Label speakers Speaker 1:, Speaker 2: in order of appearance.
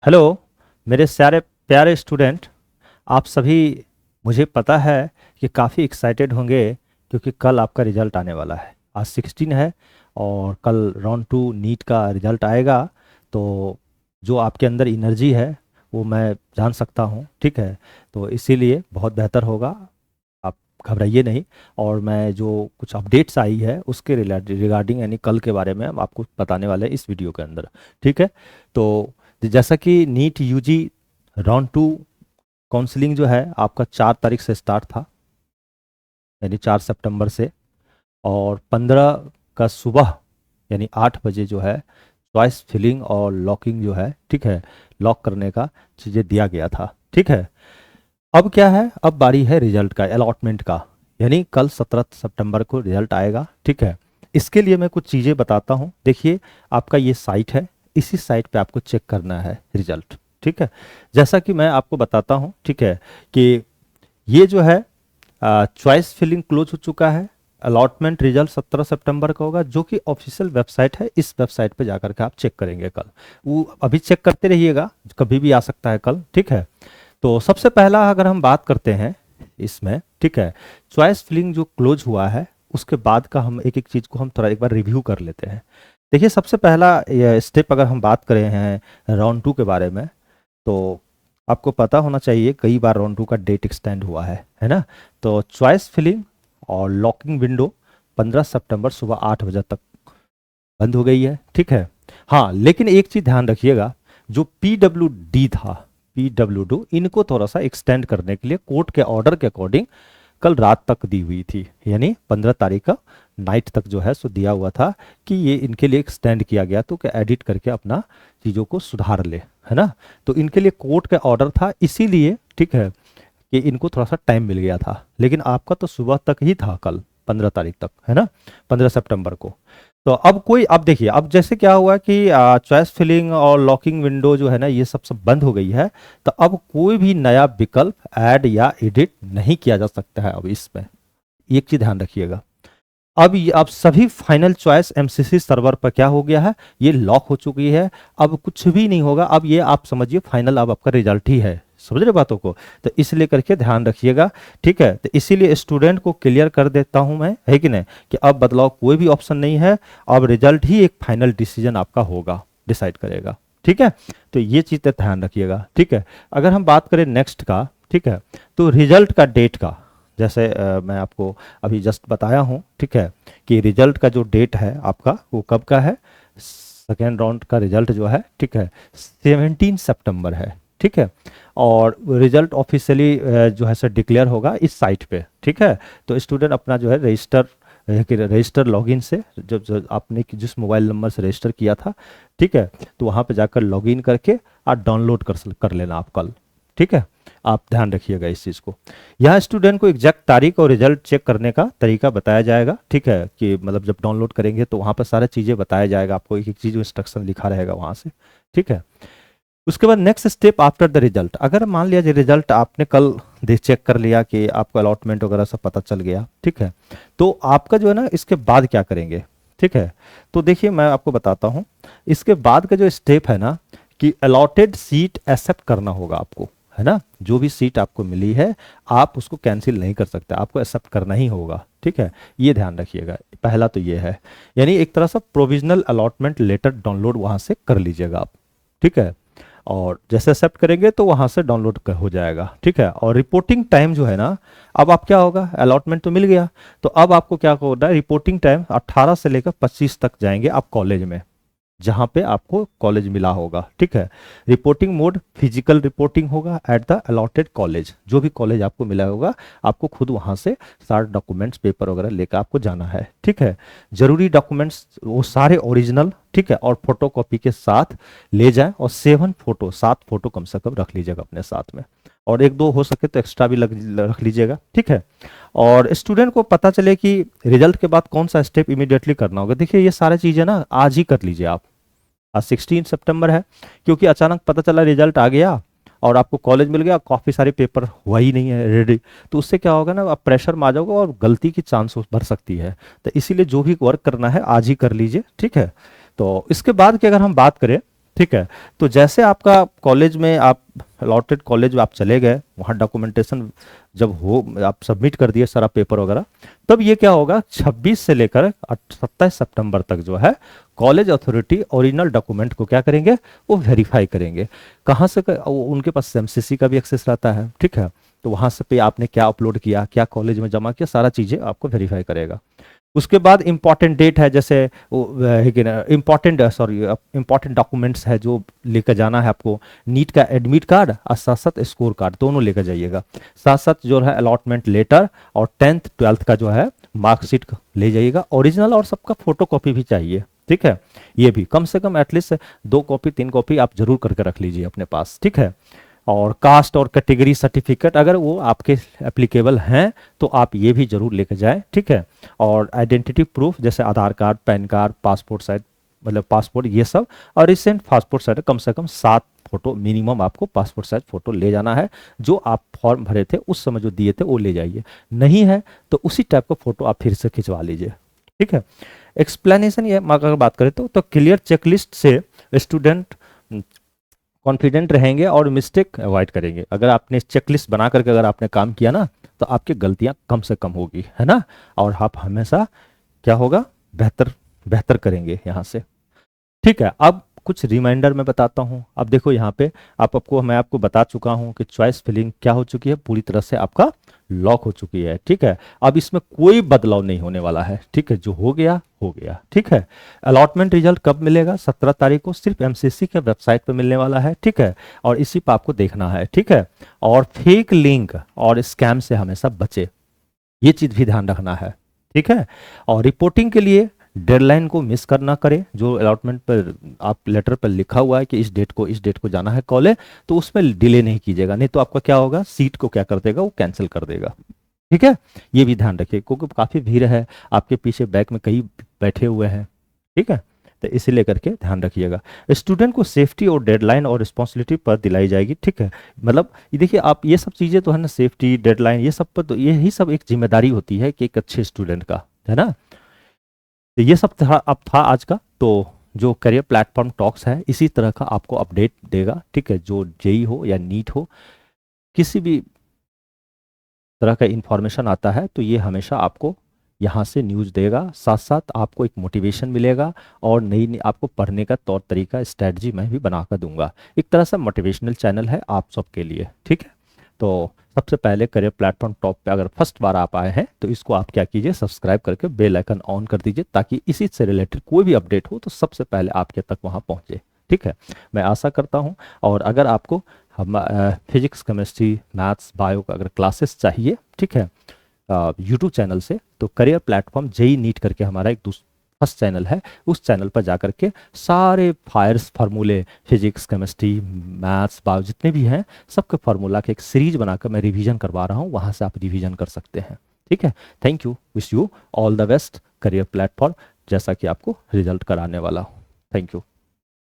Speaker 1: Hello मेरे सारे प्यारे स्टूडेंट। आप सभी, मुझे पता है कि काफ़ी एक्साइटेड होंगे क्योंकि कल आपका रिजल्ट आने वाला है। आज 16 है और कल राउंड 2 नीट का रिजल्ट आएगा। तो जो आपके अंदर एनर्जी है वो मैं जान सकता हूँ, ठीक है। तो इसीलिए बहुत बेहतर होगा, आप घबराइए नहीं। और मैं जो कुछ अपडेट्स आई है उसके रिगार्डिंग यानी कल के बारे में हम आपको बताने वाले हैं इस वीडियो के अंदर, ठीक है। तो जैसा कि नीट यूजी राउंड 2 काउंसलिंग जो है आपका 4 तारीख से स्टार्ट था, यानी 4 सितंबर से। और 15 का सुबह यानी 8 बजे जो है चॉइस फिलिंग और लॉकिंग जो है, ठीक है, लॉक करने का चीज़ें दिया गया था, ठीक है। अब क्या है, अब बारी है रिजल्ट का, अलॉटमेंट का। यानी कल 17 सितंबर को रिजल्ट आएगा, ठीक है। इसके लिए मैं कुछ चीज़ें बताता हूँ। देखिए, आपका ये साइट है, इसी साइट पे आपको चेक करना है रिजल्ट, ठीक है। जैसा कि मैं आपको बताता हूँ, ठीक है, कि ये जो है चॉइस फिलिंग क्लोज हो चुका है। अलॉटमेंट रिजल्ट 17 सितंबर का होगा, जो कि ऑफिशियल वेबसाइट है। इस वेबसाइट पे जाकर के आप चेक करेंगे कल। वो अभी चेक करते रहिएगा, कभी भी आ सकता है कल, ठीक है। तो सबसे पहला अगर हम बात करते हैं इसमें, ठीक है, चॉइस फिलिंग जो क्लोज हुआ है उसके बाद का हम एक एक चीज़ को हम थोड़ा एक बार रिव्यू कर लेते हैं। देखिए, सबसे पहला स्टेप अगर हम बात करें हैं राउंड 2 के बारे में, तो आपको पता होना चाहिए कई बार राउंड 2 का डेट एक्सटेंड हुआ है ना। तो चॉइस फिलिंग और लॉकिंग विंडो 15 सितंबर सुबह 8 बजे तक बंद हो गई है, ठीक है। हाँ, लेकिन एक चीज़ ध्यान रखिएगा, जो PWD था, PWD इनको थोड़ा सा एक्सटेंड करने के लिए कोर्ट के ऑर्डर के अकॉर्डिंग कल रात तक दी हुई थी, यानी 15 तारीख का नाइट तक जो है सो दिया हुआ था कि ये इनके लिए एक्सटेंड किया गया, तो क्या एडिट करके अपना चीज़ों को सुधार ले, है ना। तो इनके लिए कोर्ट का ऑर्डर था, इसीलिए, ठीक है, कि इनको थोड़ा सा टाइम मिल गया था। लेकिन आपका तो सुबह तक ही था, कल 15 तारीख तक, है ना, 15 सितंबर को। तो अब देखिए, अब जैसे क्या हुआ कि चॉइस फिलिंग और लॉकिंग विंडो जो है ना, ये सब बंद हो गई है। तो अब कोई भी नया विकल्प ऐड या एडिट नहीं किया जा सकता है अब इसमें। एक चीज ध्यान रखिएगा, अब सभी फाइनल चॉइस एमसीसी सर्वर पर क्या हो गया है, ये लॉक हो चुकी है। अब कुछ भी नहीं होगा, अब ये आप समझिए फाइनल अब आपका रिजल्ट ही है। समझ रहे बातों को? तो इसलिए करके ध्यान रखिएगा, ठीक है। तो इसीलिए स्टूडेंट को क्लियर कर देता हूं मैं, है कि नहीं, कि अब बदलाव कोई भी ऑप्शन नहीं है। अब रिजल्ट ही एक फाइनल डिसीजन आपका होगा, डिसाइड करेगा, ठीक है। तो ये चीज़ ध्यान रखिएगा, ठीक है। अगर हम बात करें नेक्स्ट का, ठीक है, तो रिजल्ट का डेट का, जैसे मैं आपको अभी जस्ट बताया हूँ, ठीक है, कि रिजल्ट का जो डेट है आपका वो कब का है। सेकेंड राउंड का रिजल्ट जो है, ठीक है, 17 सितंबर है, ठीक है। और रिजल्ट ऑफिशियली जो है सर डिक्लेयर होगा इस साइट पे, ठीक है। तो स्टूडेंट अपना जो है रजिस्टर लॉगिन से, जब आपने जिस मोबाइल नंबर से रजिस्टर किया था, ठीक है, तो वहाँ पे जाकर लॉगिन करके आप डाउनलोड कर लेना आप कल, ठीक है। आप ध्यान रखिएगा इस चीज़ को। यहाँ स्टूडेंट को एग्जैक्ट तारीख और रिजल्ट चेक करने का तरीका बताया जाएगा, ठीक है, कि मतलब जब डाउनलोड करेंगे तो वहाँ पर सारी चीज़ें बताया जाएगा आपको, एक एक चीज़ इंस्ट्रक्शन लिखा रहेगा वहाँ से, ठीक है। उसके बाद next step after the result, अगर मान लिया रिजल्ट आपने कल चेक कर लिया कि आपको अलॉटमेंट वगैरह सब पता चल गया, ठीक है, तो आपका जो है ना इसके बाद क्या करेंगे, ठीक है। तो देखिए, मैं आपको बताता हूँ इसके बाद का जो स्टेप है ना, कि अलॉटेड सीट एक्सेप्ट करना होगा आपको, है ना। जो भी सीट आपको मिली है आप उसको कैंसिल नहीं कर सकते, आपको एक्सेप्ट करना ही होगा, ठीक है। ये ध्यान रखिएगा, पहला तो ये है, यानी एक तरह से प्रोविजनल अलॉटमेंट लेटर डाउनलोड वहां से कर लीजिएगा आप, ठीक है। और जैसे एक्सेप्ट करेंगे तो वहां से डाउनलोड हो जाएगा, ठीक है। और रिपोर्टिंग टाइम जो है ना, अब आप क्या होगा, अलॉटमेंट तो मिल गया, तो अब आपको क्या होना है, रिपोर्टिंग टाइम 18 से लेकर 25 तक जाएंगे आप कॉलेज में, जहां पे आपको कॉलेज मिला होगा, ठीक है। रिपोर्टिंग मोड फिजिकल रिपोर्टिंग होगा एट द अलॉटेड कॉलेज, जो भी कॉलेज आपको मिला होगा आपको खुद वहां से सारे डॉक्यूमेंट्स पेपर वगैरह लेकर आपको जाना है, ठीक है। जरूरी डॉक्यूमेंट्स वो सारे ओरिजिनल, ठीक है, और फोटो कॉपी के साथ ले जाएं, और 7 फोटो कम से कम रख लीजिएगा अपने साथ में, और एक दो हो सके तो एक्स्ट्रा भी रख लीजिएगा, ठीक है। और स्टूडेंट को पता चले कि रिजल्ट के बाद कौन सा स्टेप इमीडिएटली करना होगा। देखिए, ये सारी चीज़ें ना आज ही कर लीजिए आप। आज 16 सितंबर है, क्योंकि अचानक पता चला रिजल्ट आ गया और आपको कॉलेज मिल गया, काफ़ी सारे पेपर हुआ ही नहीं है रेडी, तो उससे क्या होगा ना, आप प्रेशर में आ जाओगे और गलती की चांस बढ़ सकती है। तो इसीलिए जो भी वर्क करना है आज ही कर लीजिए, ठीक है। तो इसके बाद की अगर हम बात करें, ठीक है। तो जैसे आपका कॉलेज में आप अलॉटेड कॉलेज में आप चले गए, वहाँ डॉक्यूमेंटेशन जब हो आप सबमिट कर दिए सारा पेपर वगैरह, तब ये क्या होगा 26 से लेकर 27 सितंबर तक जो है कॉलेज अथॉरिटी ओरिजिनल डॉक्यूमेंट को क्या करेंगे, वो वेरीफाई करेंगे। कहाँ से उनके पास एमसीसी का भी एक्सेस रहता है, ठीक है। तो वहाँ से पे आपने क्या अपलोड किया, क्या कॉलेज में जमा किया, सारा चीज़ें आपको वेरीफाई करेगा। उसके बाद इंपॉर्टेंट डेट है, जैसे इंपॉर्टेंट सॉरी इंपॉर्टेंट डॉक्यूमेंट्स है जो लेकर जाना है आपको, नीट का एडमिट कार्ड और साथ साथ स्कोर कार्ड दोनों लेकर जाइएगा। साथ साथ जो है अलॉटमेंट लेटर और 10th 12th का जो है मार्कशीट ले जाइएगा ओरिजिनल, और सबका फोटो कॉपी भी चाहिए, ठीक है। ये भी कम से कम एटलीस्ट 2 कॉपी 3 कॉपी आप जरूर करके रख लीजिए अपने पास, ठीक है। और कास्ट और कैटेगरी सर्टिफिकेट अगर वो आपके एप्लीकेबल हैं तो आप ये भी जरूर लेकर जाएं, ठीक है। और आइडेंटिटी प्रूफ जैसे Aadhaar card, PAN card, passport size मतलब पासपोर्ट ये सब, और रिसेंट पासपोर्ट साइज कम से कम 7 फोटो मिनिमम आपको पासपोर्ट साइज फोटो ले जाना है। जो आप फॉर्म भरे थे उस समय जो दिए थे वो ले जाइए, नहीं है तो उसी टाइप का फोटो आप फिर से खिंचवा लीजिए, ठीक है। एक्सप्लेनेशन ये अगर बात करें तो क्लियर चेकलिस्ट से स्टूडेंट कॉन्फिडेंट रहेंगे और मिस्टेक अवॉइड करेंगे। अगर आपने चेकलिस्ट बना करके अगर आपने काम किया ना तो आपकी गलतियां कम से कम होगी, है ना। और आप हमेशा क्या होगा, बेहतर बेहतर करेंगे यहाँ से, ठीक है। अब कुछ रिमाइंडर मैं बताता हूँ। अब देखो यहाँ पे मैं आपको बता चुका हूँ कि चॉइस फिलिंग क्या हो चुकी है, पूरी तरह से आपका लॉक हो चुकी है, ठीक है। अब इसमें कोई बदलाव नहीं होने वाला है, ठीक है। जो हो गया, ठीक है। अलॉटमेंट रिजल्ट कब मिलेगा, 17 तारीख को, सिर्फ एमसीसी के वेबसाइट पे मिलने वाला है, ठीक है। और इसी पे आपको देखना है, ठीक है। और फेक लिंक और स्कैम से हमेशा बचे, ये चीज भी ध्यान रखना है, ठीक है। और रिपोर्टिंग के लिए डेडलाइन को मिस करना करें। जो अलॉटमेंट पर आप लेटर पर लिखा हुआ है कि इस डेट को जाना है कॉलेज, तो उसमें डिले नहीं कीजिएगा, नहीं तो आपका क्या होगा, सीट को क्या कर देगा, वो कैंसिल कर देगा, ठीक है। ये भी ध्यान रखिए क्योंकि काफी भीड़ है, आपके पीछे बैक में कई बैठे हुए हैं, ठीक है। तो इसीलिए करके ध्यान रखिएगा। स्टूडेंट को सेफ्टी और डेडलाइन और रिस्पॉन्सिबिलिटी पर दिलाई जाएगी, ठीक है। मतलब ये देखिए आप ये सब चीजें तो है ना, सेफ्टी डेडलाइन ये सब पर, तो यही सब एक जिम्मेदारी होती है कि एक अच्छे स्टूडेंट का, है ना। तो ये सब था अब था आज का। तो जो करियर प्लेटफॉर्म टॉक्स है इसी तरह का आपको अपडेट देगा, ठीक है। जो जेई हो या नीट हो, किसी भी तरह का इंफॉर्मेशन आता है तो ये हमेशा आपको यहाँ से न्यूज़ देगा, साथ साथ आपको एक मोटिवेशन मिलेगा और नई नई आपको पढ़ने का तौर तरीका स्ट्रेटजी मैं भी बना कर दूंगा। एक तरह से मोटिवेशनल चैनल है आप सबके लिए, ठीक है। तो सबसे पहले करियर प्लेटफॉर्म टॉप पे अगर फर्स्ट बार आप आए हैं तो इसको आप क्या कीजिए, सब्सक्राइब करके बेल आइकन ऑन कर दीजिए ताकि इसी से रिलेटेड कोई भी अपडेट हो तो सबसे पहले आपके तक वहाँ पहुँचे, ठीक है। मैं आशा करता हूँ। और अगर आपको हम फिजिक्स, केमिस्ट्री, मैथ्स, बायो का अगर क्लासेस चाहिए, ठीक है, यूट्यूब चैनल से, तो करियर प्लेटफॉर्म जेई नीट करके हमारा एक फर्स्ट चैनल है, उस चैनल पर जा करके सारे फायर्स फार्मूले, फिजिक्स, केमिस्ट्री, मैथ्स, बायो जितने भी हैं सबके फार्मूला के एक सीरीज बनाकर मैं रिवीजन करवा रहा हूँ, वहाँ से आप रिवीजन कर सकते हैं, ठीक है। Thank you, wish you all the best career platform, जैसा कि आपको रिजल्ट कराने वाला हूँ। Thank you.